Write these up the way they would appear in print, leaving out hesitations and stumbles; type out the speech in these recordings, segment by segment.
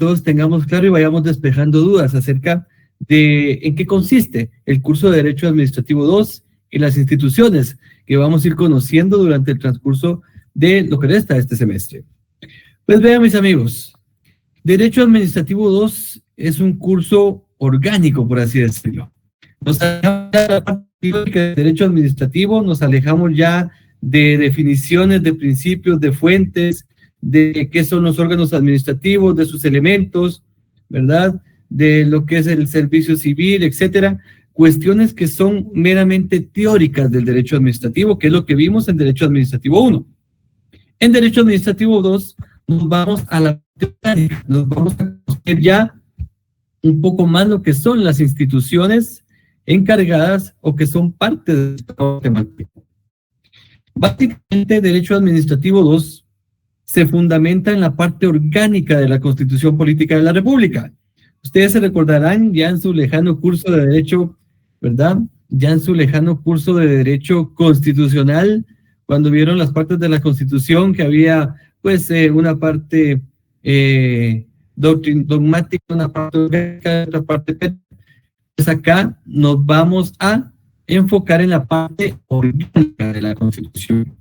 todos tengamos claro y vayamos despejando dudas acerca de en qué consiste el curso de Derecho Administrativo 2 y las instituciones que vamos a ir conociendo durante el transcurso de lo que resta de este semestre. Pues vean, mis amigos, Derecho Administrativo 2 es un curso orgánico, por así decirlo. Nos alejamos de la parte teórica de Derecho Administrativo, nos alejamos ya de definiciones, de principios, de fuentes, de qué son los órganos administrativos, de sus elementos, ¿verdad? De lo que es el servicio civil, etcétera. Cuestiones que son meramente teóricas del derecho administrativo, que es lo que vimos en Derecho Administrativo 1. En Derecho Administrativo 2 nos vamos a la teoría, nos vamos a conocer ya un poco más lo que son las instituciones encargadas o que son parte de esta temática. Básicamente, Derecho Administrativo 2 se fundamenta en la parte orgánica de la Constitución Política de la República. Ustedes se recordarán ya en su lejano curso de Derecho, ¿verdad? Ya en su lejano curso de Derecho Constitucional, cuando vieron las partes de la Constitución, que había pues una parte dogmática, una parte orgánica, otra parte. Pues acá nos vamos a enfocar en la parte orgánica de la Constitución.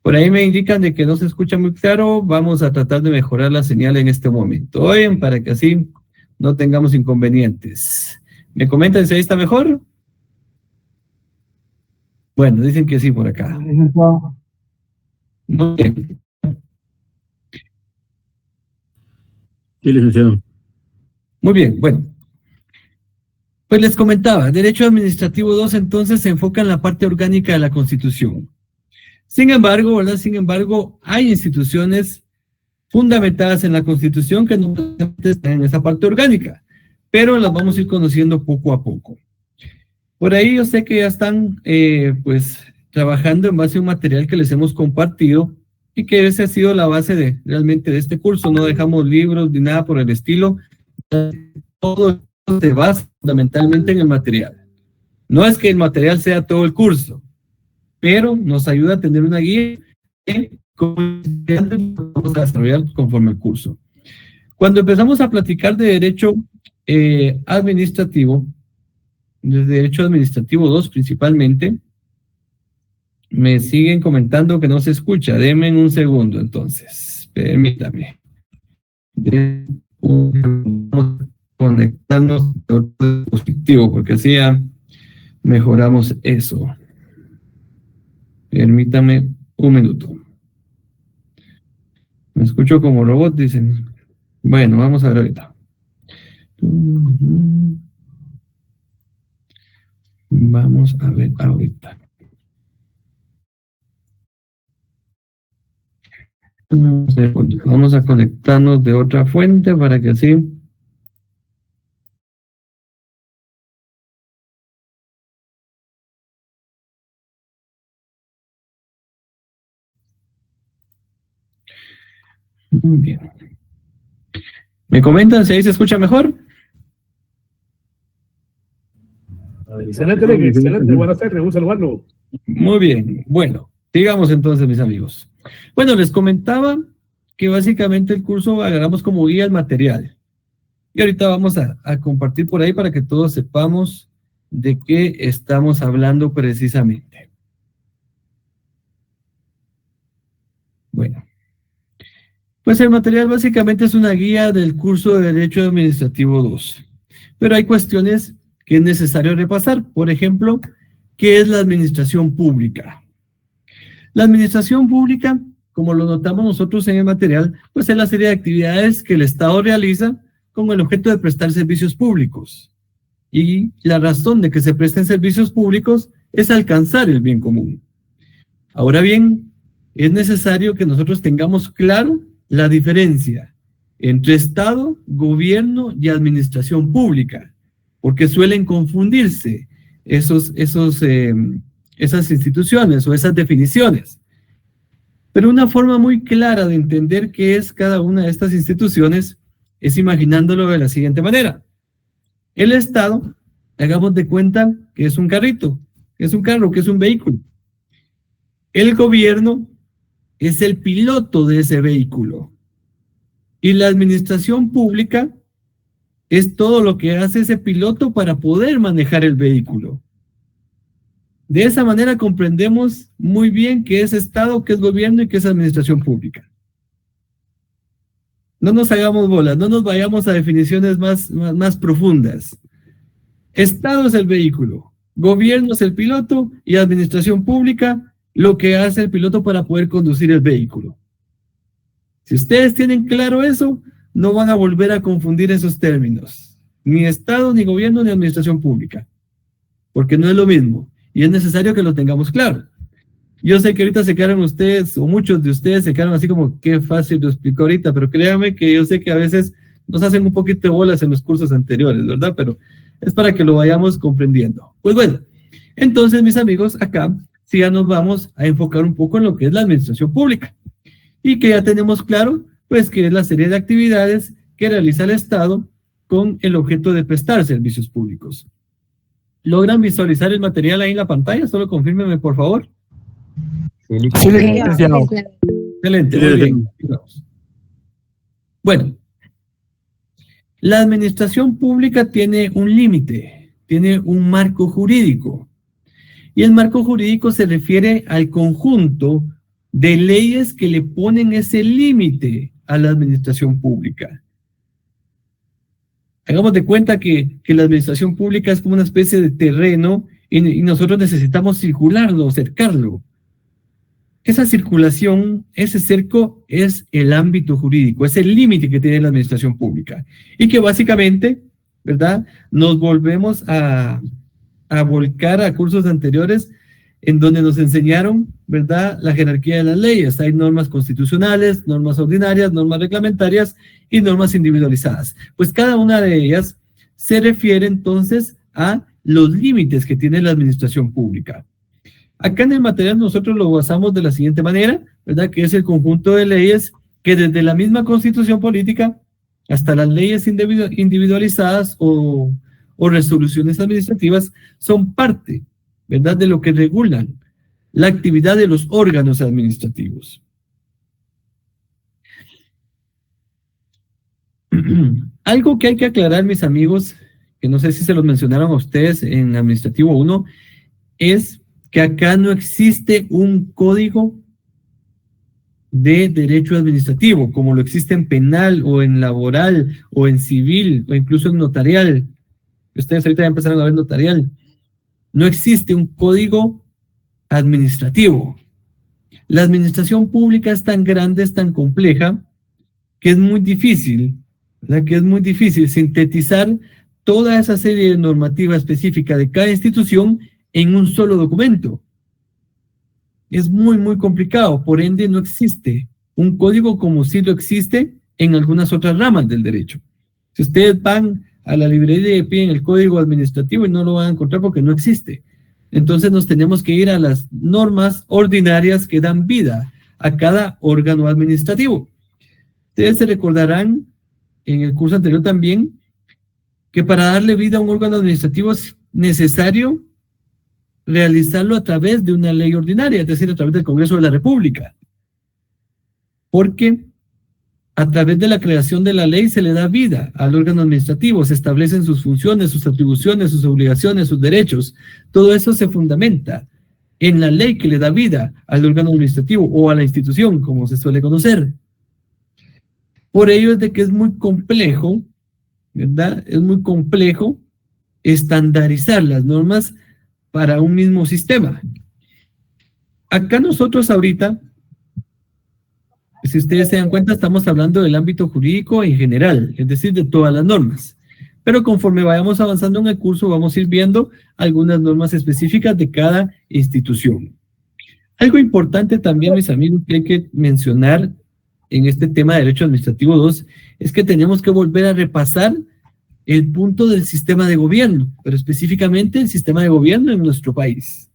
Por ahí me indican de que no se escucha muy claro. Vamos a tratar de mejorar la señal en este momento. Oigan, para que así no tengamos inconvenientes. ¿Me comentan si ahí está mejor? Bueno, dicen que sí por acá. Muy bien. Sí, licenciado. Muy bien, bueno. Pues les comentaba, Derecho Administrativo 2 entonces se enfoca en la parte orgánica de la Constitución. Sin embargo, ¿verdad? Sin embargo, hay instituciones fundamentadas en la Constitución que no están en esa parte orgánica, pero las vamos a ir conociendo poco a poco. Por ahí yo sé que ya están pues trabajando en base a un material que les hemos compartido y que esa ha sido la base realmente de este curso. No dejamos libros ni nada por el estilo. Todo se basa fundamentalmente en el material. No es que el material sea todo el curso, pero nos ayuda a tener una guía en cómo vamos a desarrollar conforme el curso. Cuando empezamos a platicar de derecho administrativo, de derecho administrativo 2 principalmente, me siguen comentando que no se escucha. Denme un segundo entonces, permítame. Vamos a conectarnos a otro dispositivo porque así ya mejoramos eso. Permítame un minuto. Me escucho como robot, dicen. Bueno, vamos a ver ahorita. Vamos a ver ahorita. Vamos a conectarnos de otra fuente para que así. Muy bien. ¿Me comentan si ahí se escucha mejor? Excelente, excelente. Buenas tardes, un saludo. Muy bien. Bueno, sigamos entonces, mis amigos. Bueno, les comentaba que básicamente el curso agarramos como guía el material. Y ahorita vamos a compartir por ahí para que todos sepamos de qué estamos hablando precisamente. Bueno. Pues el material básicamente es una guía del curso de Derecho Administrativo 2. Pero hay cuestiones que es necesario repasar. Por ejemplo, ¿qué es la administración pública? La administración pública, como lo notamos nosotros en el material, pues es la serie de actividades que el Estado realiza con el objeto de prestar servicios públicos. Y la razón de que se presten servicios públicos es alcanzar el bien común. Ahora bien, es necesario que nosotros tengamos claro la diferencia entre Estado, gobierno y administración pública, porque suelen confundirse esas instituciones o esas definiciones. Pero una forma muy clara de entender qué es cada una de estas instituciones es imaginándolo de la siguiente manera. El Estado, hagamos de cuenta que es un carrito, que es un carro, que es un vehículo. El gobierno es el piloto de ese vehículo. Y la administración pública es todo lo que hace ese piloto para poder manejar el vehículo. De esa manera comprendemos muy bien qué es Estado, qué es gobierno y qué es administración pública. No nos hagamos bolas, no nos vayamos a definiciones más profundas. Estado es el vehículo, gobierno es el piloto y administración pública lo que hace el piloto para poder conducir el vehículo. Si ustedes tienen claro eso, no van a volver a confundir esos términos. Ni Estado, ni gobierno, ni administración pública. Porque no es lo mismo. Y es necesario que lo tengamos claro. Yo sé que ahorita se quedaron ustedes, o muchos de ustedes se quedaron así como, qué fácil lo explico ahorita, pero créanme que yo sé que a veces nos hacen un poquito de bolas en los cursos anteriores, ¿verdad? Pero es para que lo vayamos comprendiendo. Pues bueno, entonces mis amigos, acá sí ya nos vamos a enfocar un poco en lo que es la administración pública. Y que ya tenemos claro, pues, que es la serie de actividades que realiza el Estado con el objeto de prestar servicios públicos. ¿Logran visualizar el material ahí en la pantalla? Solo confírmenme, por favor. Sí, licenciado. Excelente, muy bien. Bueno, la administración pública tiene un límite, tiene un marco jurídico. Y el marco jurídico se refiere al conjunto de leyes que le ponen ese límite a la administración pública. Hagamos de cuenta que la administración pública es como una especie de terreno y nosotros necesitamos circularlo, cercarlo. Esa circulación, ese cerco es el ámbito jurídico, es el límite que tiene la administración pública. Y que básicamente, ¿verdad?, nos volvemos a volcar a cursos anteriores en donde nos enseñaron, ¿verdad?, la jerarquía de las leyes. Hay normas constitucionales, normas ordinarias, normas reglamentarias y normas individualizadas. Pues cada una de ellas se refiere entonces a los límites que tiene la administración pública. Acá en el material nosotros lo basamos de la siguiente manera, ¿verdad?, que es el conjunto de leyes que desde la misma constitución política hasta las leyes individualizadas o resoluciones administrativas son parte, ¿verdad?, de lo que regulan la actividad de los órganos administrativos. Algo que hay que aclarar, mis amigos, que no sé si se los mencionaron a ustedes en Administrativo 1, es que acá no existe un código de derecho administrativo, como lo existe en penal o en laboral o en civil o incluso en notarial. Ustedes ahorita ya empezaron a ver notarial. No existe un código administrativo. La administración pública es tan grande, es tan compleja, que es muy difícil, ¿verdad?, que es muy difícil sintetizar toda esa serie de normativa específica de cada institución en un solo documento. Es muy complicado, por ende no existe un código como sí lo existe en algunas otras ramas del derecho. Si ustedes van a la librería y piden el código administrativo y no lo van a encontrar porque no existe. Entonces nos tenemos que ir a las normas ordinarias que dan vida a cada órgano administrativo. Ustedes se recordarán en el curso anterior también que para darle vida a un órgano administrativo es necesario realizarlo a través de una ley ordinaria, es decir, a través del Congreso de la República. Porque a través de la creación de la ley se le da vida al órgano administrativo, se establecen sus funciones, sus atribuciones, sus obligaciones, sus derechos. Todo eso se fundamenta en la ley que le da vida al órgano administrativo o a la institución, como se suele conocer. Por ello es de que es muy complejo, ¿verdad? Es muy complejo estandarizar las normas para un mismo sistema. Acá nosotros ahorita, si ustedes se dan cuenta, estamos hablando del ámbito jurídico en general, es decir, de todas las normas. Pero conforme vayamos avanzando en el curso, vamos a ir viendo algunas normas específicas de cada institución. Algo importante también, mis amigos, que hay que mencionar en este tema de Derecho Administrativo 2, es que tenemos que volver a repasar el punto del sistema de gobierno, pero específicamente el sistema de gobierno en nuestro país.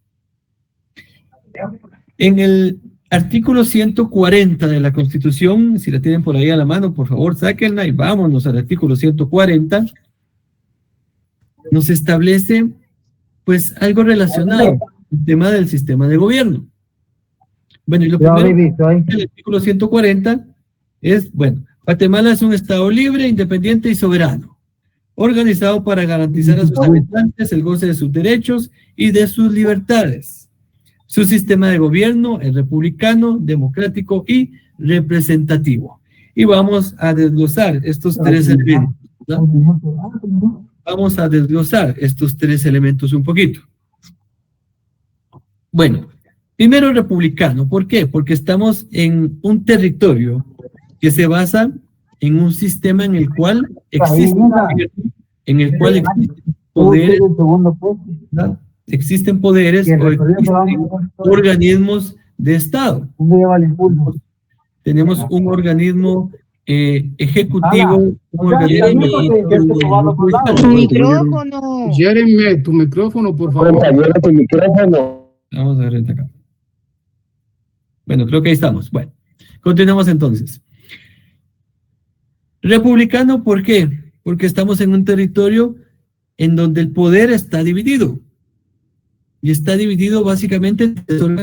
En el artículo 140 de la Constitución, si la tienen por ahí a la mano, por favor, sáquenla y vámonos al artículo 140. Nos establece, pues, algo relacionado al tema del sistema de gobierno. Bueno, y lo primero del artículo 140 es, bueno, Guatemala es un estado libre, independiente y soberano, organizado para garantizar a sus habitantes el goce de sus derechos y de sus libertades. Su sistema de gobierno es republicano, democrático y representativo. Y vamos a desglosar estos tres elementos, ¿verdad? Vamos a desglosar estos tres elementos un poquito. Bueno, primero republicano. ¿Por qué? Porque estamos en un territorio que se basa en un sistema en el cual existen poderes, ¿verdad? Existen poderes o existen organismos de Estado. Tenemos un organismo ejecutivo, un organismo Tu micrófono. Jeremy, tu micrófono, por favor. Vamos a ver esta acá. Bueno, creo que ahí estamos. Bueno, continuamos entonces. Republicano, ¿por qué? Porque estamos en un territorio en donde el poder está dividido. Y está dividido básicamente en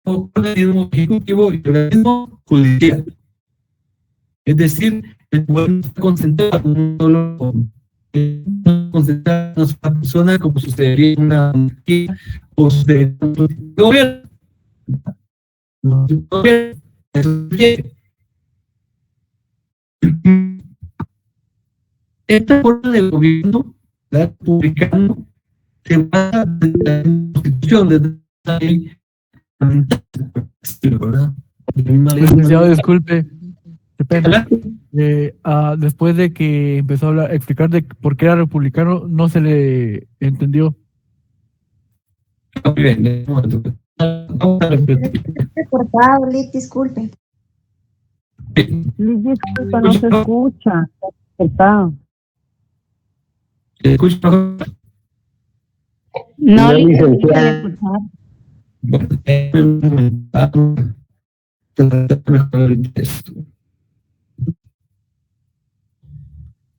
organismo ejecutivo y organismo judicial. Es decir, el poder no está concentrado en un solo concentrado en una persona, como sucedería en una monarquía o sucedería en otro tipo de gobierno. Esta forma de gobierno republicano se basa en la Constitución, de la ley, ¿verdad? Licenciado, disculpe. Qué pena. Después de que empezó a hablar, explicar de por qué era republicano, no se le entendió. Muy bien, vamos a repetir. Cortado, Liz, disculpe. Liz, disculpa, no se escucha. Cortado. ¿Se escucha mejor? No, Liz, no se puede escuchar.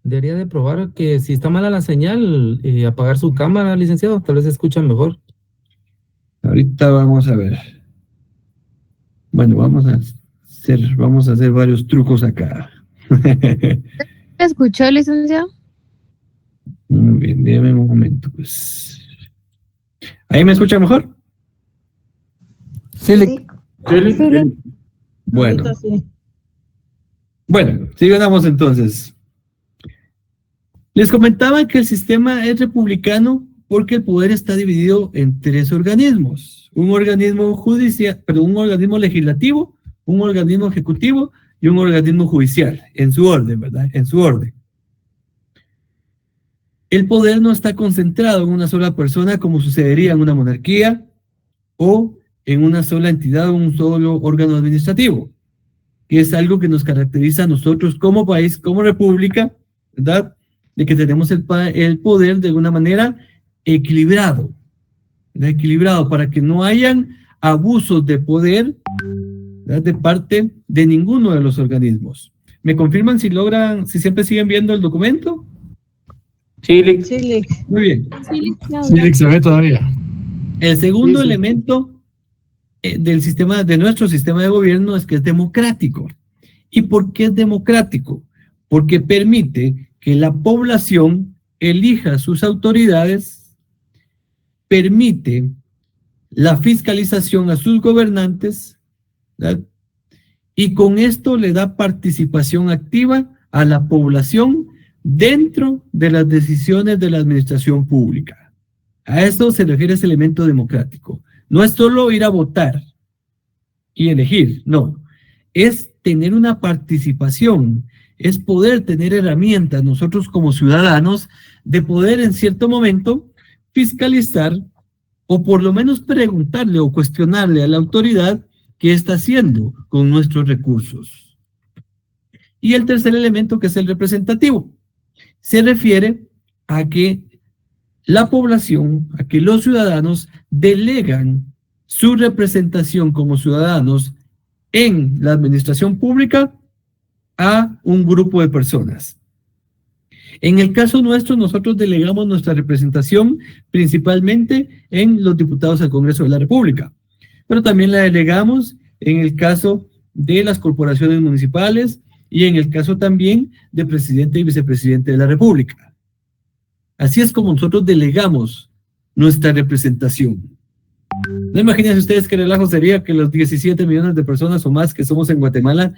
Debería de probar que si está mala la señal, apagar su cámara, licenciado, tal vez se escucha mejor. Ahorita vamos a ver. Bueno, vamos a hacer varios trucos acá. ¿Me escuchó, licenciado? Muy bien, déjame un momento, pues. ¿Ahí me escucha mejor? Sí, Bueno. Bueno, sigamos entonces. Les comentaba que el sistema es republicano porque el poder está dividido en tres organismos. Un organismo judicial, un organismo legislativo, un organismo ejecutivo y un organismo judicial, en su orden, ¿verdad? En su orden. El poder no está concentrado en una sola persona como sucedería en una monarquía o en una sola entidad o un solo órgano administrativo, que es algo que nos caracteriza a nosotros como país, como república, ¿verdad? De que tenemos el poder de una manera equilibrado, ¿verdad? Equilibrado para que no hayan abusos de poder, ¿verdad? De parte de ninguno de los organismos. ¿Me confirman si siempre siguen viendo el documento? Sí, Muy bien. sí, se ve todavía. El segundo elemento de nuestro sistema de gobierno es que es democrático. ¿Y por qué es democrático? Porque permite que la población elija sus autoridades, permite la fiscalización a sus gobernantes, ¿verdad? Y con esto le da participación activa a la población dentro de las decisiones de la administración pública. A esto se refiere ese elemento democrático. No es solo ir a votar y elegir, no. Es tener una participación, es poder tener herramientas nosotros como ciudadanos de poder en cierto momento fiscalizar o por lo menos preguntarle o cuestionarle a la autoridad qué está haciendo con nuestros recursos. Y el tercer elemento, que es el representativo, se refiere a que la población, a que los ciudadanos delegan su representación como ciudadanos en la administración pública a un grupo de personas. En el caso nuestro, nosotros delegamos nuestra representación principalmente en los diputados al Congreso de la República, pero también la delegamos en el caso de las corporaciones municipales y en el caso también de presidente y vicepresidente de la República. Así es como nosotros delegamos nuestra representación. No imagínense ustedes qué relajo sería que los 17 millones de personas o más que somos en Guatemala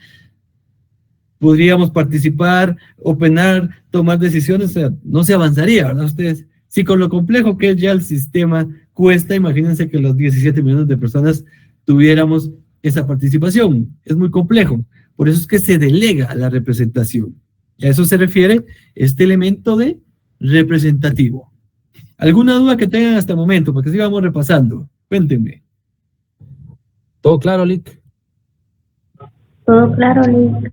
podríamos participar, opinar, tomar decisiones, o sea, no se avanzaría, ¿verdad ustedes? Si con lo complejo que es ya el sistema cuesta, imagínense que los 17 millones de personas tuviéramos esa participación. Es muy complejo. Por eso es que se delega la representación. Y a eso se refiere este elemento de representativo. ¿Alguna duda que tengan hasta el momento? Porque sigamos repasando. Cuéntenme. Todo claro, Lick. Todo claro, Lick.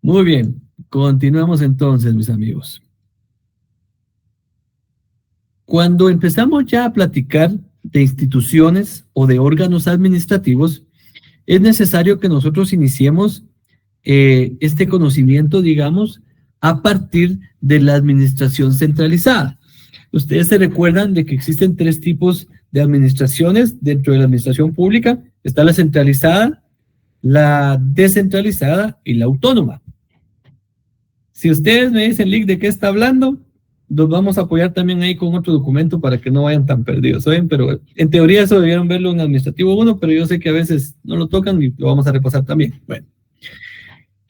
Muy bien. Continuamos entonces, mis amigos. Cuando empezamos ya a platicar de instituciones o de órganos administrativos, es necesario que nosotros iniciemos este conocimiento, digamos, a partir de la administración centralizada. Ustedes se recuerdan de que existen 3 tipos de administraciones dentro de la administración pública. Está la centralizada, la descentralizada y la autónoma. Si ustedes me dicen, Lick, ¿de qué está hablando? Los vamos a apoyar también ahí con otro documento para que no vayan tan perdidos, ¿saben? Pero en teoría eso debieron verlo en Administrativo 1, pero yo sé que a veces no lo tocan y lo vamos a repasar también. Bueno,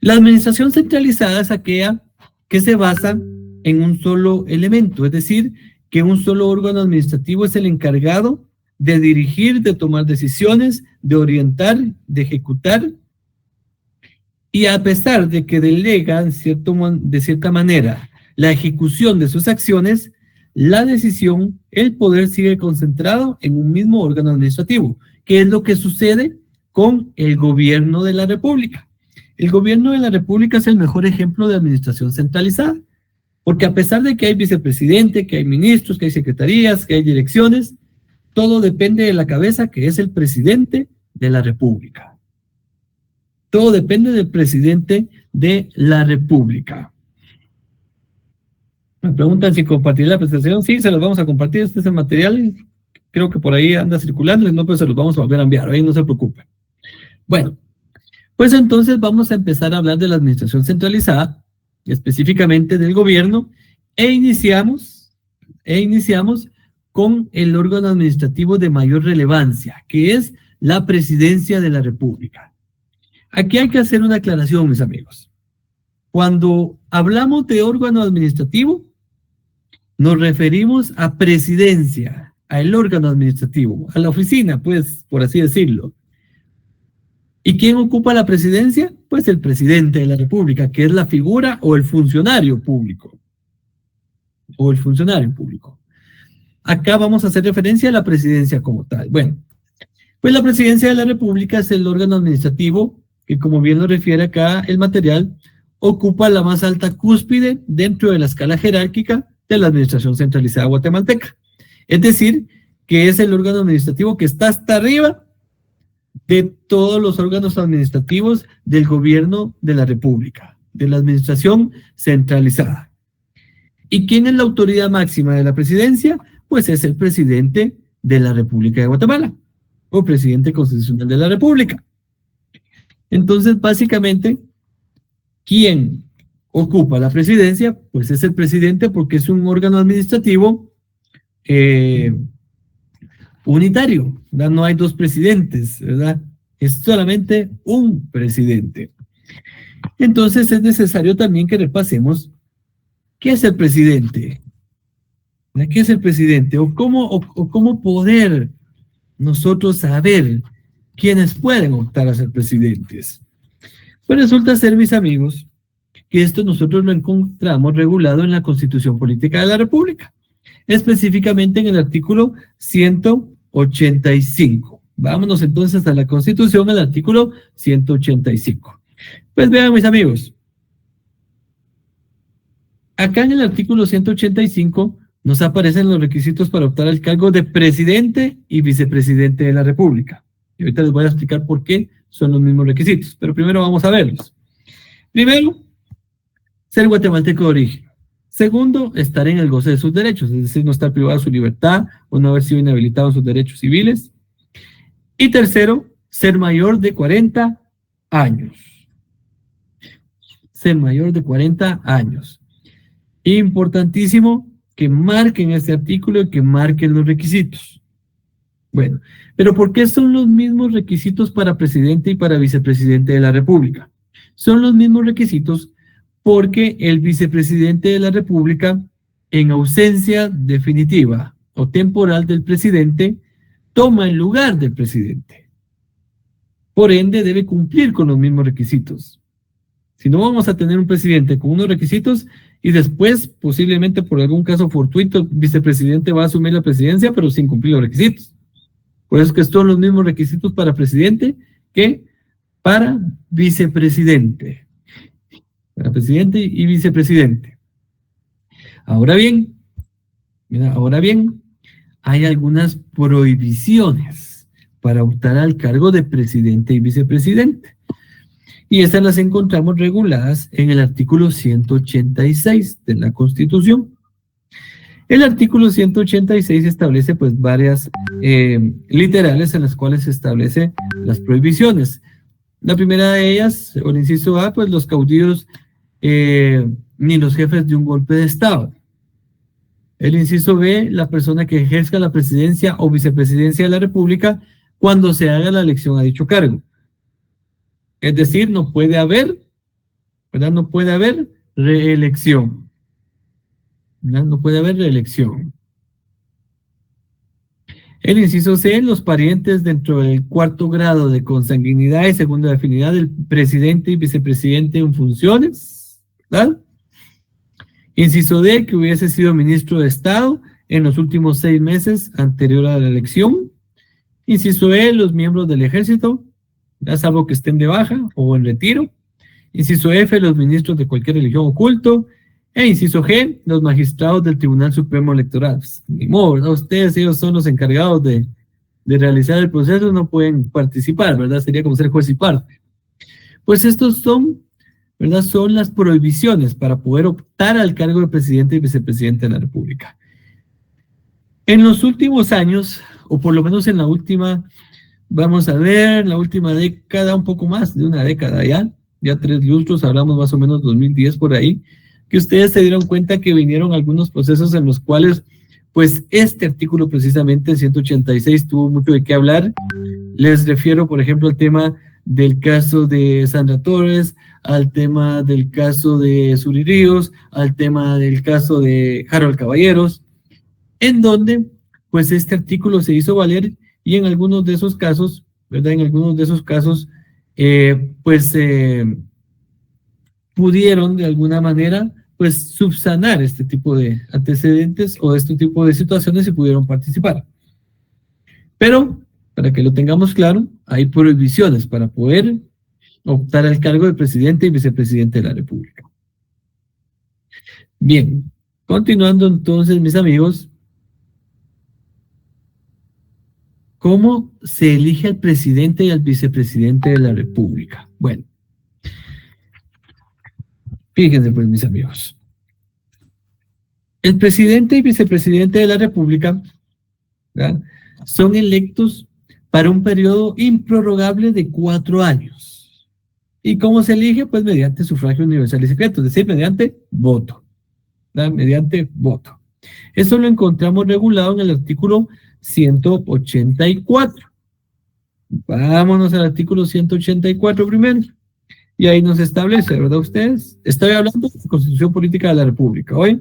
la administración centralizada es aquella que se basa en un solo elemento, es decir, que un solo órgano administrativo es el encargado de dirigir, de tomar decisiones, de orientar, de ejecutar, y a pesar de que delega de cierta manera la ejecución de sus acciones, la decisión, el poder sigue concentrado en un mismo órgano administrativo, que es lo que sucede con el gobierno de la República. El gobierno de la República es el mejor ejemplo de administración centralizada, porque a pesar de que hay vicepresidente, que hay ministros, que hay secretarías, que hay direcciones, todo depende de la cabeza, que es el presidente de la República. Todo depende del presidente de la República. Me preguntan si compartir la presentación. Sí, se los vamos a compartir. Este es el material. Creo que por ahí anda circulando. Si no, pues se los vamos a volver a enviar. Ahí no se preocupen. Bueno, pues entonces vamos a empezar a hablar de la administración centralizada, específicamente del gobierno, e iniciamos con el órgano administrativo de mayor relevancia, que es la Presidencia de la República. Aquí hay que hacer una aclaración, mis amigos. Cuando hablamos de órgano administrativo, nos referimos a presidencia, al órgano administrativo, a la oficina, pues, por así decirlo. ¿Y quién ocupa la presidencia? Pues el presidente de la República, que es la figura o el funcionario público. Acá vamos a hacer referencia a la presidencia como tal. Bueno, pues la presidencia de la República es el órgano administrativo que, como bien lo refiere acá el material, ocupa la más alta cúspide dentro de la escala jerárquica de la administración centralizada guatemalteca. Es decir, que es el órgano administrativo que está hasta arriba de todos los órganos administrativos del gobierno de la República, de la administración centralizada. ¿Y quién es la autoridad máxima de la presidencia? Pues es el presidente de la República de Guatemala, o presidente constitucional de la República. Entonces, básicamente, ¿quién ocupa la presidencia? Pues es el presidente, porque es un órgano administrativo unitario, ¿verdad? No hay 2 presidentes, ¿verdad? Es solamente un presidente. Entonces es necesario también que repasemos qué es el presidente. ¿Qué es el presidente? O cómo poder nosotros saber quiénes pueden optar a ser presidentes. Pues resulta ser, mis amigos, que esto nosotros lo encontramos regulado en la Constitución Política de la República, específicamente en el artículo 185. Vámonos entonces a la Constitución, al artículo 185. Pues vean, mis amigos, acá en el artículo 185 nos aparecen los requisitos para optar al cargo de presidente y vicepresidente de la República. Y ahorita les voy a explicar por qué son los mismos requisitos, pero primero vamos a verlos. Primero, ser guatemalteco de origen. Segundo, estar en el goce de sus derechos, es decir, no estar privado de su libertad o no haber sido inhabilitado en sus derechos civiles. Y tercero, ser mayor de 40 años. Ser mayor de 40 años. Importantísimo que marquen este artículo y que marquen los requisitos. Bueno, pero ¿por qué son los mismos requisitos para presidente y para vicepresidente de la República? Son los mismos requisitos porque el vicepresidente de la República, en ausencia definitiva o temporal del presidente, toma el lugar del presidente. Por ende, debe cumplir con los mismos requisitos. Si no, vamos a tener un presidente con unos requisitos y después, posiblemente por algún caso fortuito, el vicepresidente va a asumir la presidencia, pero sin cumplir los requisitos. Por eso es que son los mismos requisitos para presidente que para vicepresidente. Para presidente y vicepresidente. Ahora bien, hay algunas prohibiciones para optar al cargo de presidente y vicepresidente. Y estas las encontramos reguladas en el artículo 186 de la Constitución. El artículo 186 establece pues varias literales en las cuales se establece las prohibiciones. La primera de ellas, o el inciso A, pues los caudillos ni los jefes de un golpe de Estado. El inciso B, la persona que ejerza la presidencia o vicepresidencia de la República cuando se haga la elección a dicho cargo. Es decir, no puede haber, ¿verdad? No puede haber reelección. ¿Verdad? No puede haber reelección. El inciso C, los parientes dentro del cuarto grado de consanguinidad y segunda afinidad del presidente y vicepresidente en funciones, ¿verdad? Inciso D, que hubiese sido ministro de Estado en los últimos 6 meses anterior a la elección. Inciso E, los miembros del ejército, ya salvo que estén de baja o en retiro. Inciso F, los ministros de cualquier religión o culto. E inciso G, los magistrados del Tribunal Supremo Electoral. Pues, ni modo, ¿verdad? Ustedes, ellos son los encargados de realizar el proceso, no pueden participar, ¿verdad? Sería como ser juez y parte. Pues estos son, ¿verdad? Son las prohibiciones para poder optar al cargo de presidente y vicepresidente de la República. En los últimos años, o por lo menos en la última, vamos a ver, la última década, un poco más de una década ya 3 lustros, hablamos más o menos 2010 por ahí, que ustedes se dieron cuenta que vinieron algunos procesos en los cuales, pues este artículo precisamente, 186, tuvo mucho de qué hablar. Les refiero, por ejemplo, al tema del caso de Sandra Torres, al tema del caso de Suri Ríos, al tema del caso de Harold Caballeros, en donde, pues este artículo se hizo valer y en algunos de esos casos, ¿verdad? En algunos de esos casos, pudieron de alguna manera, pues subsanar este tipo de antecedentes o este tipo de situaciones y pudieron participar. Pero, para que lo tengamos claro, hay prohibiciones para poder optar al cargo de presidente y vicepresidente de la República. Bien, continuando entonces, mis amigos, ¿cómo se elige al presidente y al vicepresidente de la República? Bueno, fíjense pues, mis amigos. El presidente y vicepresidente de la República, ¿verdad?, son electos para un periodo improrrogable de 4 años. ¿Y cómo se elige? Pues mediante sufragio universal y secreto, es decir, mediante voto. ¿Verdad? Mediante voto. Eso lo encontramos regulado en el artículo 184. Vámonos al artículo 184 primero. Y ahí nos establece, ¿verdad ustedes? Estoy hablando de la Constitución Política de la República. Hoy,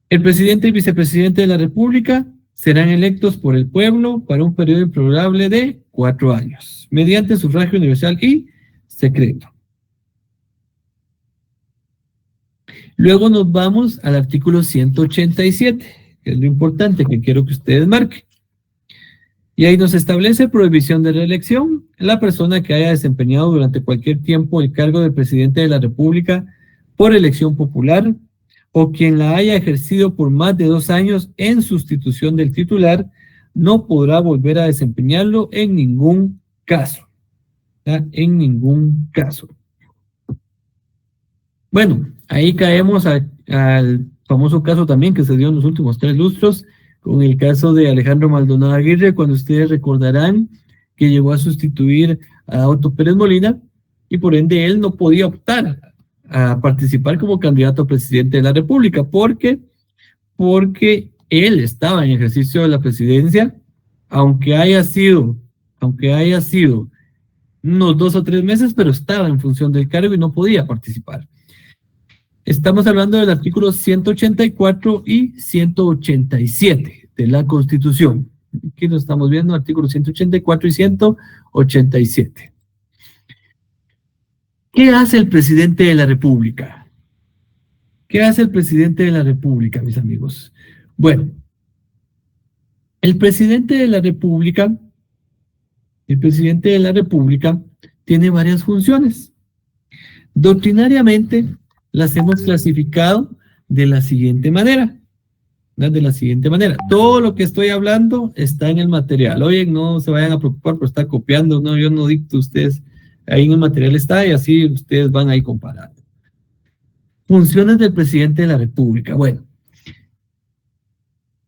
el presidente y vicepresidente de la República serán electos por el pueblo para un periodo improrrogable de 4 años, mediante sufragio universal y secreto. Luego nos vamos al artículo 187, que es lo importante que quiero que ustedes marquen. Y ahí nos establece prohibición de reelección. La persona que haya desempeñado durante cualquier tiempo el cargo de presidente de la República por elección popular o quien la haya ejercido por más de 2 años en sustitución del titular no podrá volver a desempeñarlo en ningún caso. ¿Verdad? En ningún caso. Bueno, ahí caemos al famoso caso también que se dio en los últimos 3 lustros, con el caso de Alejandro Maldonado Aguirre, cuando ustedes recordarán que llegó a sustituir a Otto Pérez Molina, y por ende él no podía optar a participar como candidato a presidente de la República, porque él estaba en ejercicio de la presidencia, aunque haya sido unos 2 o 3 meses, pero estaba en función del cargo y no podía participar. Estamos hablando del artículo 184 y 187 de la Constitución. Aquí lo estamos viendo, artículos 184 y 187. ¿Qué hace el presidente de la República? ¿Qué hace el presidente de la República, mis amigos? Bueno, el presidente de la República tiene varias funciones. Doctrinariamente las hemos clasificado de la siguiente manera. Todo lo que estoy hablando está en el material. Oye, no se vayan a preocupar por estar copiando. No, yo no dicto, ustedes. Ahí en el material está y así ustedes van ahí comparando. Funciones del presidente de la República. Bueno,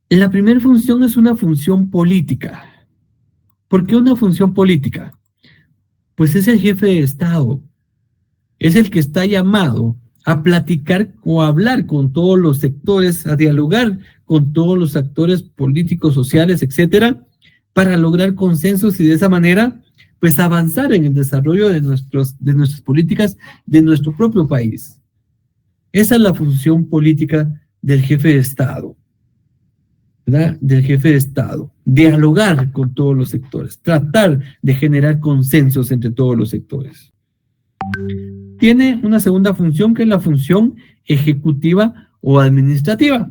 la primera función es una función política. ¿Por qué una función política? Pues es el jefe de Estado. Es el que está llamado a platicar o a hablar con todos los sectores, a dialogar con todos los actores políticos, sociales, etcétera, para lograr consensos y de esa manera pues avanzar en el desarrollo de nuestras políticas de nuestro propio país. Esa es la función política del jefe de Estado, ¿verdad? Del jefe de Estado, dialogar con todos los sectores, tratar de generar consensos entre todos los sectores. Tiene una segunda función que es la función ejecutiva o administrativa.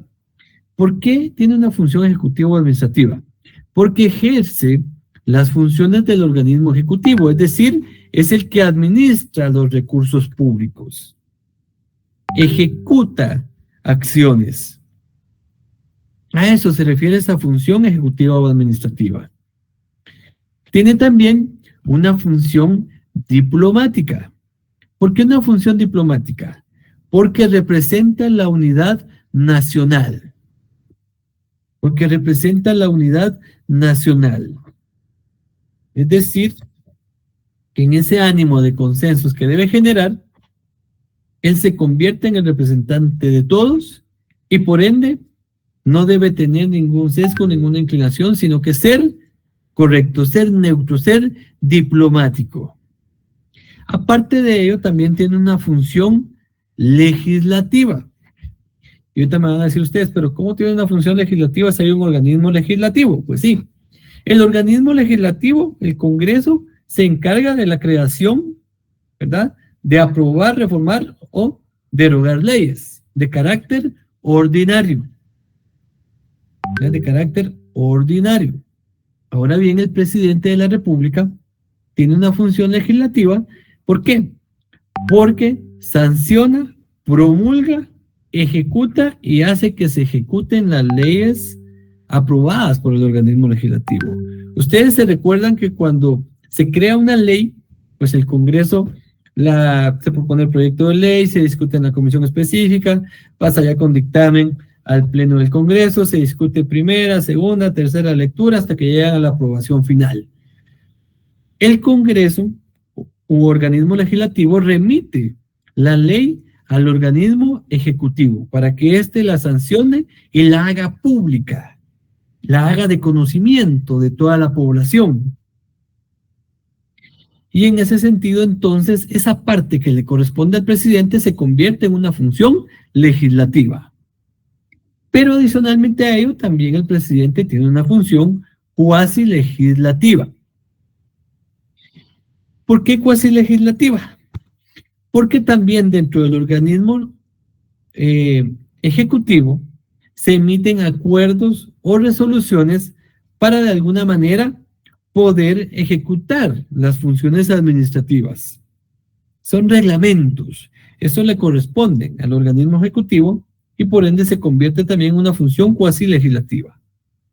¿Por qué tiene una función ejecutiva o administrativa? Porque ejerce las funciones del organismo ejecutivo, es decir, es el que administra los recursos públicos, ejecuta acciones. A eso se refiere esa función ejecutiva o administrativa. Tiene también una función diplomática. ¿Por qué una función diplomática? Porque representa la unidad nacional. Es decir, que en ese ánimo de consensos que debe generar, él se convierte en el representante de todos y por ende no debe tener ningún sesgo, ninguna inclinación, sino que ser correcto, ser neutro, ser diplomático. Aparte de ello, también tiene una función legislativa. Y ahorita me van a decir ustedes, pero ¿cómo tiene una función legislativa si hay un organismo legislativo? Pues sí, el organismo legislativo, el Congreso, se encarga de la creación, ¿verdad?, de aprobar, reformar o derogar leyes de carácter ordinario. Ahora bien, el presidente de la República tiene una función legislativa. ¿Por qué? Porque sanciona, promulga, ejecuta y hace que se ejecuten las leyes aprobadas por el organismo legislativo. Ustedes se recuerdan que cuando se crea una ley, pues el Congreso se propone el proyecto de ley, se discute en la comisión específica, pasa ya con dictamen al pleno del Congreso, se discute primera, segunda, tercera lectura hasta que llega a la aprobación final. El Congreso u organismo legislativo remite la ley al organismo ejecutivo para que éste la sancione y la haga pública, la haga de conocimiento de toda la población. Y en ese sentido, entonces, esa parte que le corresponde al presidente se convierte en una función legislativa. Pero adicionalmente a ello, también el presidente tiene una función cuasi legislativa. ¿Por qué cuasi legislativa? Porque también dentro del organismo ejecutivo se emiten acuerdos o resoluciones para de alguna manera poder ejecutar las funciones administrativas. Son reglamentos. Eso le corresponden al organismo ejecutivo y por ende se convierte también en una función cuasi legislativa.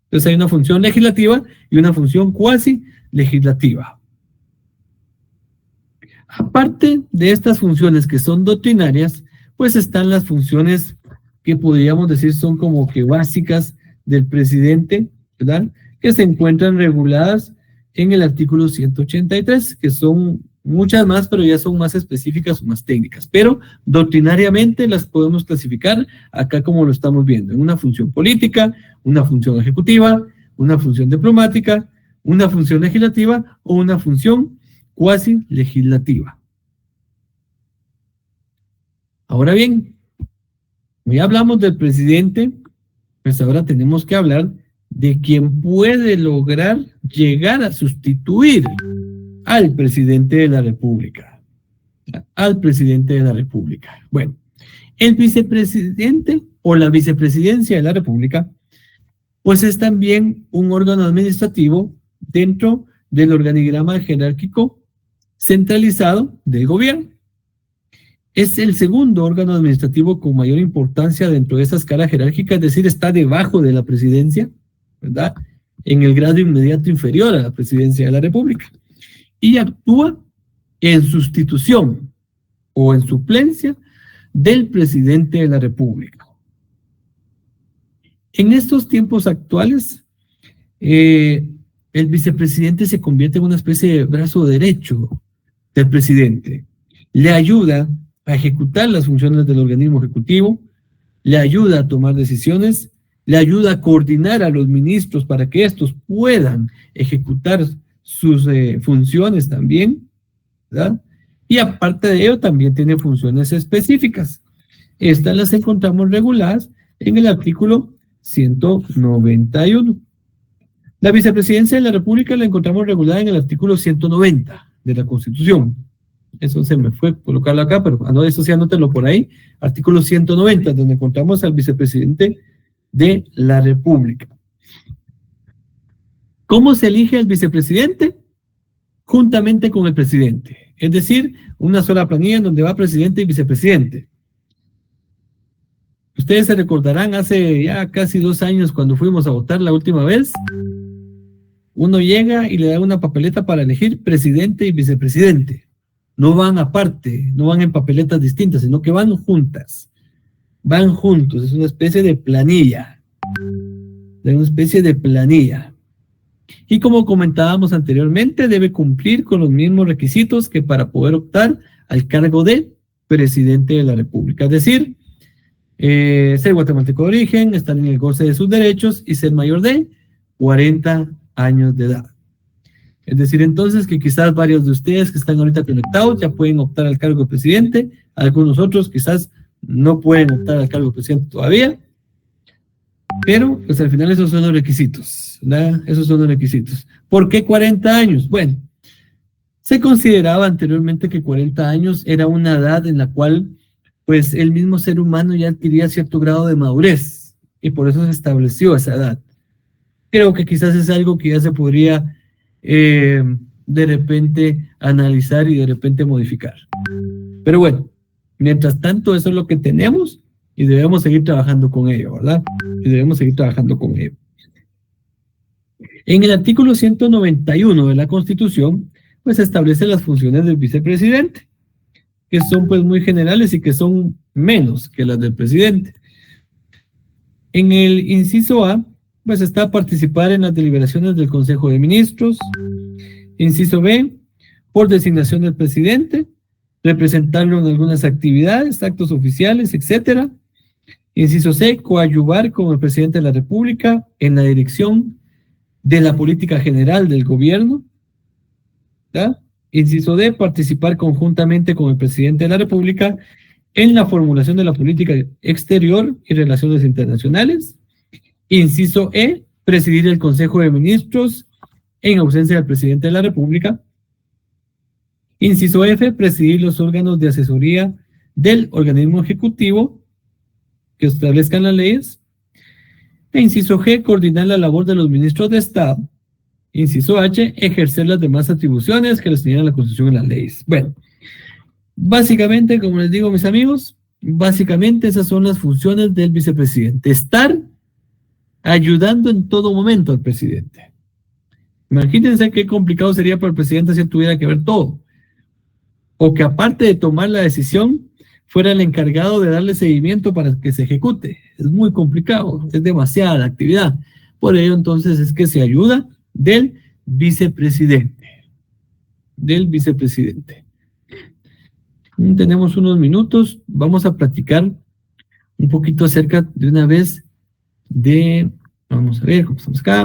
Entonces hay una función legislativa y una función cuasi legislativa. Aparte de estas funciones que son doctrinarias, pues están las funciones que podríamos decir son como que básicas del presidente, ¿verdad?, que se encuentran reguladas en el artículo 183, que son muchas más, pero ya son más específicas o más técnicas. Pero doctrinariamente las podemos clasificar acá como lo estamos viendo, en una función política, una función ejecutiva, una función diplomática, una función legislativa o una función cuasi legislativa. Ahora bien, ya hablamos del presidente, pues ahora tenemos que hablar de quien puede lograr llegar a sustituir al presidente de la República. Al presidente de la República. Bueno, el vicepresidente o la vicepresidencia de la República, pues es también un órgano administrativo dentro del organigrama jerárquico centralizado del gobierno. Es el segundo órgano administrativo con mayor importancia dentro de esa escala jerárquica, es decir, está debajo de la presidencia, ¿verdad? En el grado inmediato inferior a la presidencia de la República. Y actúa en sustitución o en suplencia del presidente de la República. En estos tiempos actuales, el vicepresidente se convierte en una especie de brazo derecho del presidente. Le ayuda a ejecutar las funciones del organismo ejecutivo, le ayuda a tomar decisiones, le ayuda a coordinar a los ministros para que estos puedan ejecutar sus funciones también, ¿verdad? Y aparte de ello también tiene funciones específicas. Estas las encontramos reguladas en el artículo 191. La vicepresidencia de la República la encontramos regulada en el artículo 190 de la Constitución. Eso se me fue colocarlo acá, pero no, eso sí anótelo por ahí. Artículo 190, donde encontramos al vicepresidente de la República. ¿Cómo se elige el vicepresidente? Juntamente con el presidente. Es decir, una sola planilla en donde va presidente y vicepresidente. Ustedes se recordarán hace ya casi 2 años cuando fuimos a votar la última vez. Uno llega y le da una papeleta para elegir presidente y vicepresidente. No van aparte, no van en papeletas distintas, sino que van juntas. Van juntos, es una especie de planilla. Es una especie de planilla. Y como comentábamos anteriormente, debe cumplir con los mismos requisitos que para poder optar al cargo de presidente de la República. Es decir, ser guatemalteco de origen, estar en el goce de sus derechos y ser mayor de 40 años de edad. Es decir, entonces, que quizás varios de ustedes que están ahorita conectados ya pueden optar al cargo de presidente, algunos otros quizás no pueden optar al cargo de presidente todavía, pero pues al final esos son los requisitos, ¿verdad? Esos son los requisitos. ¿Por qué 40 años? Bueno, se consideraba anteriormente que 40 años era una edad en la cual pues el mismo ser humano ya adquiría cierto grado de madurez y por eso se estableció esa edad. Creo que quizás es algo que ya se podría de repente analizar y de repente modificar. Pero bueno, mientras tanto eso es lo que tenemos y debemos seguir trabajando con ello, ¿verdad? Y debemos seguir trabajando con ello. En el artículo 191 de la Constitución, pues establece las funciones del vicepresidente, que son pues muy generales y que son menos que las del presidente. En el inciso A, pues está participar en las deliberaciones del Consejo de Ministros. Inciso B, por designación del presidente, representarlo en algunas actividades, actos oficiales, etcétera. Inciso C, coadyuvar con el presidente de la República en la dirección de la política general del gobierno. ¿Ya? Inciso D, participar conjuntamente con el presidente de la República en la formulación de la política exterior y relaciones internacionales. Inciso E, presidir el Consejo de Ministros en ausencia del presidente de la República. Inciso F, presidir los órganos de asesoría del organismo ejecutivo que establezcan las leyes. E inciso G, coordinar la labor de los ministros de Estado. Inciso H, ejercer las demás atribuciones que les señalan la Constitución y las leyes. Bueno, básicamente, como les digo, mis amigos, básicamente esas son las funciones del vicepresidente. Estar ayudando en todo momento al presidente. Imagínense qué complicado sería para el presidente si él tuviera que ver todo. O que aparte de tomar la decisión, fuera el encargado de darle seguimiento para que se ejecute. Es muy complicado, es demasiada la actividad. Por ello, entonces, es que se ayuda del vicepresidente. Tenemos unos minutos, vamos a platicar un poquito acerca de una vez vamos a ver cómo estamos acá.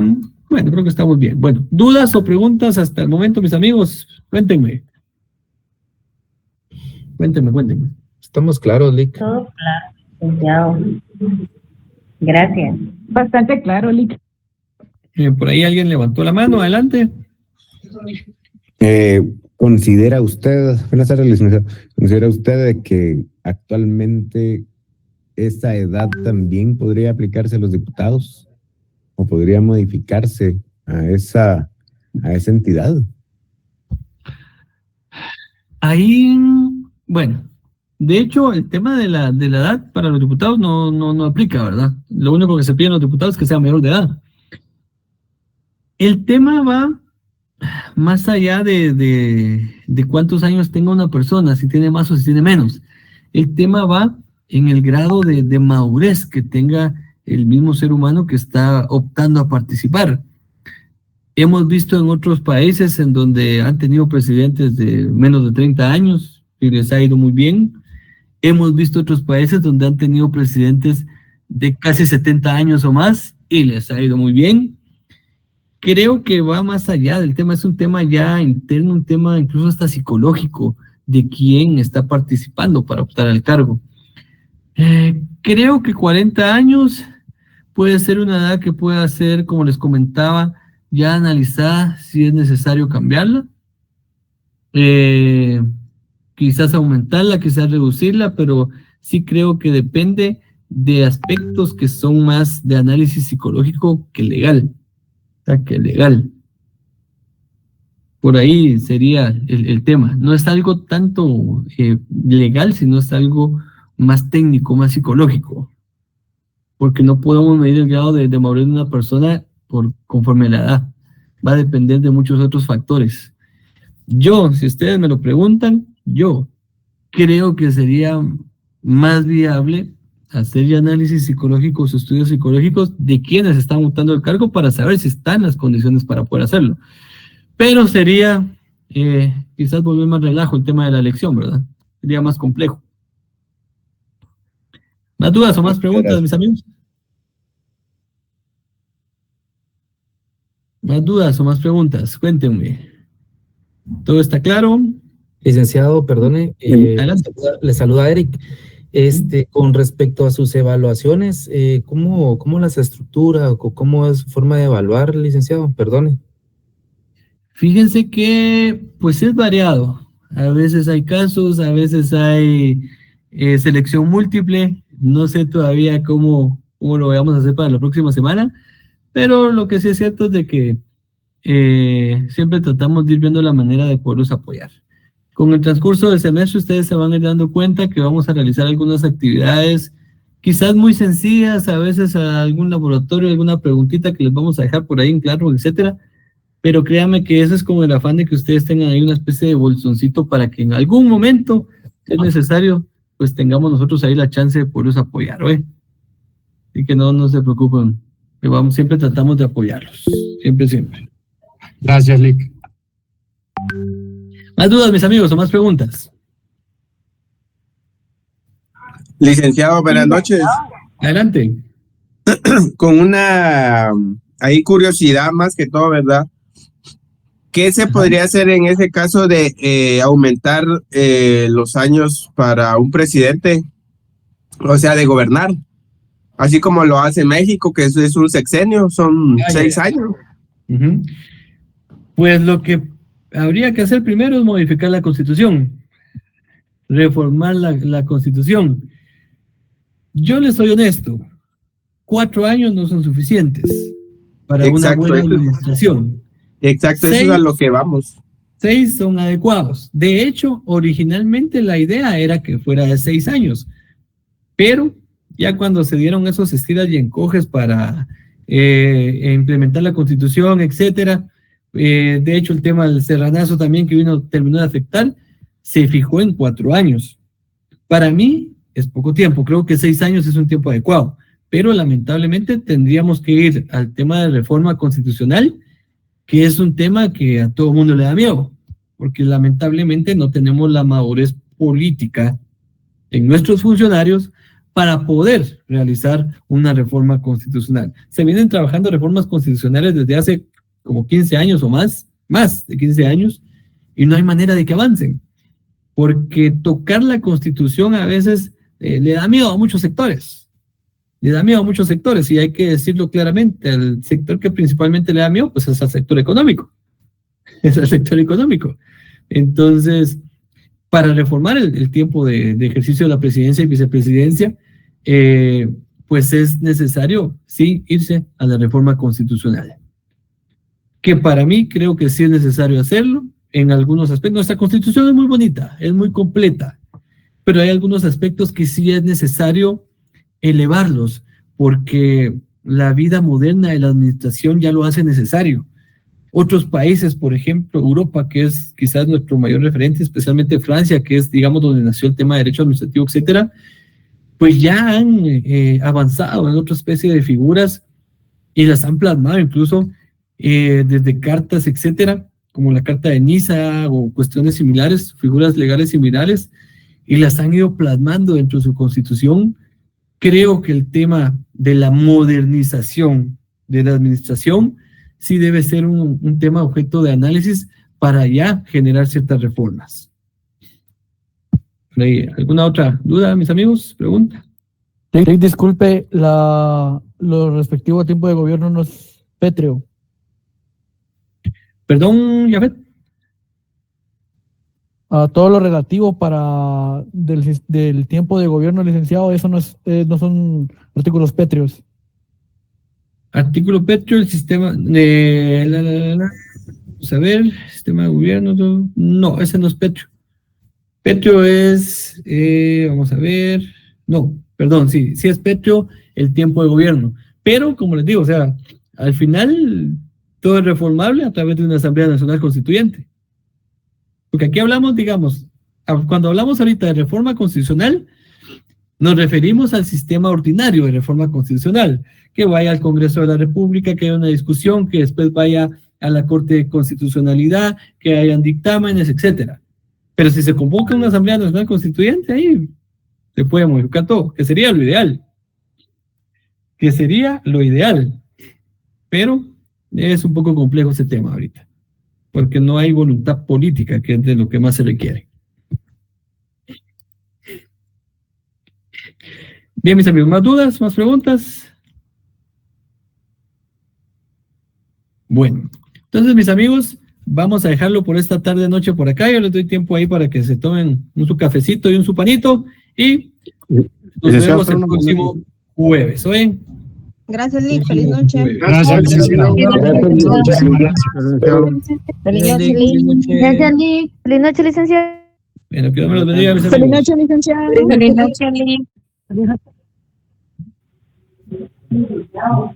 Bueno, creo que estamos bien. Bueno, ¿dudas o preguntas hasta el momento, mis amigos? Cuéntenme. Estamos claros, Lick. Todo claro, licenciado. Gracias. Bastante claro, Lick. Por ahí alguien levantó la mano, adelante. ¿Considera usted, buenas tardes, licenciado, considera usted de que actualmente esa edad también podría aplicarse a los diputados o podría modificarse a esa entidad? Ahí, bueno, de hecho, el tema de la edad para los diputados no aplica, ¿verdad? Lo único que se pide a los diputados es que sea mayor de edad. El tema va más allá de cuántos años tenga una persona, si tiene más o si tiene menos. El tema va en el grado de madurez que tenga el mismo ser humano que está optando a participar. Hemos visto en otros países en donde han tenido presidentes de menos de 30 años y les ha ido muy bien. Hemos visto otros países donde han tenido presidentes de casi 70 años o más y les ha ido muy bien. Creo que va más allá del tema, es un tema ya interno, un tema incluso hasta psicológico de quién está participando para optar al cargo. Creo que 40 años puede ser una edad que pueda ser, como les comentaba, ya analizada si es necesario cambiarla. Quizás aumentarla, quizás reducirla, pero sí creo que depende de aspectos que son más de análisis psicológico que legal. Por ahí sería el tema. No es algo tanto legal, sino es algo más técnico, más psicológico. Porque no podemos medir el grado de madurez de una persona conforme a la edad. Va a depender de muchos otros factores. Si ustedes me lo preguntan, yo creo que sería más viable hacer ya análisis psicológicos, estudios psicológicos de quienes están optando el cargo para saber si están las condiciones para poder hacerlo. Pero sería quizás volver más relajo el tema de la elección, ¿verdad? Sería más complejo. ¿Más dudas o más preguntas, mis amigos? ¿Más dudas o más preguntas? Cuéntenme. ¿Todo está claro? Licenciado, perdone, le saluda Eric. Con respecto a sus evaluaciones, ¿cómo las estructura o cómo es su forma de evaluar, licenciado? Perdone. Fíjense que pues es variado. A veces hay casos, a veces hay selección múltiple. No sé todavía cómo lo vamos a hacer para la próxima semana, pero lo que sí es cierto es de que siempre tratamos de ir viendo la manera de poderlos apoyar. Con el transcurso del semestre ustedes se van a ir dando cuenta que vamos a realizar algunas actividades quizás muy sencillas, a veces a algún laboratorio, alguna preguntita que les vamos a dejar por ahí en claro, etcétera, pero créanme que ese es como el afán de que ustedes tengan ahí una especie de bolsoncito para que en algún momento, si es necesario, pues tengamos nosotros ahí la chance de poderlos apoyar, ¿eh? Así que no se preocupen, que siempre tratamos de apoyarlos, siempre. Gracias, Lick. ¿Más dudas, mis amigos, o más preguntas? Licenciado, buenas noches. Adelante. Con una curiosidad más que todo, ¿verdad? ¿Qué se podría hacer en ese caso de aumentar los años para un presidente? O sea, de gobernar. Así como lo hace México, que es un sexenio, son 6 años. Pues lo que habría que hacer primero es modificar la Constitución, reformar la Constitución. Yo les soy honesto, 4 años no son suficientes para una buena administración. Exacto, 6, eso es a lo que vamos. 6 son adecuados. De hecho, originalmente la idea era que fuera de 6 años, pero ya cuando se dieron esos estiras y encoges para implementar la Constitución, etcétera, de hecho el tema del serranazo también que terminó de afectar, se fijó en 4 años. Para mí es poco tiempo, creo que 6 años es un tiempo adecuado, pero lamentablemente tendríamos que ir al tema de reforma constitucional que es un tema que a todo mundo le da miedo, porque lamentablemente no tenemos la madurez política en nuestros funcionarios para poder realizar una reforma constitucional. Se vienen trabajando reformas constitucionales desde hace como 15 años o más de 15 años, y no hay manera de que avancen, porque tocar la Constitución a veces le da miedo a muchos sectores. Le da miedo a muchos sectores, y hay que decirlo claramente. El sector que principalmente le da miedo, pues es al sector económico. Es el sector económico. Entonces, para reformar el tiempo de ejercicio de la presidencia y vicepresidencia, pues es necesario, sí, irse a la reforma constitucional. Que para mí creo que sí es necesario hacerlo en algunos aspectos. Nuestra Constitución es muy bonita, es muy completa, pero hay algunos aspectos que sí es necesario elevarlos, porque la vida moderna de la administración ya lo hace necesario. Otros países, por ejemplo, Europa, que es quizás nuestro mayor referente, especialmente Francia, que es, digamos, donde nació el tema de derecho administrativo, etcétera, pues ya han avanzado en otra especie de figuras y las han plasmado incluso desde cartas, etcétera, como la Carta de Niza o cuestiones similares, figuras legales similares, y las han ido plasmando dentro de su constitución. Creo que el tema de la modernización de la administración sí debe ser un tema objeto de análisis para ya generar ciertas reformas. ¿Alguna otra duda, mis amigos? ¿Pregunta? Sí, disculpe, lo respectivo a tiempo de gobierno no es pétreo. Perdón, Yafet. A todo lo relativo para del tiempo de gobierno, licenciado, eso no son artículos pétreos. Artículo pétreo, el sistema de vamos a ver, sistema de gobierno, no, ese no es pétreo. Pétreo es, vamos a ver, no, perdón, sí es pétreo el tiempo de gobierno, pero como les digo, o sea, al final todo es reformable a través de una Asamblea Nacional Constituyente. Porque aquí hablamos, digamos, cuando hablamos ahorita de reforma constitucional, nos referimos al sistema ordinario de reforma constitucional, que vaya al Congreso de la República, que haya una discusión, que después vaya a la Corte de Constitucionalidad, que hayan dictámenes, etcétera. Pero si se convoca una Asamblea Nacional Constituyente, ahí se puede modificar todo, que sería lo ideal. Que sería lo ideal. Pero es un poco complejo ese tema ahorita, porque no hay voluntad política, que es de lo que más se requiere. Bien, mis amigos, ¿más dudas? ¿Más preguntas? Bueno, entonces, mis amigos, vamos a dejarlo por esta tarde, noche por acá. Yo les doy tiempo ahí para que se tomen su cafecito y un su panito, y nos vemos el próximo jueves. ¿Oyen? Gracias, Lick. Feliz noche. Gracias, licenciado. Feliz noche, Lic. Gracias, Lic. Feliz noche, licenciado. Bueno, que Dios me los bendiga, mis Feliz amigos. noche, licenciado. Feliz noche, Lic. Chao.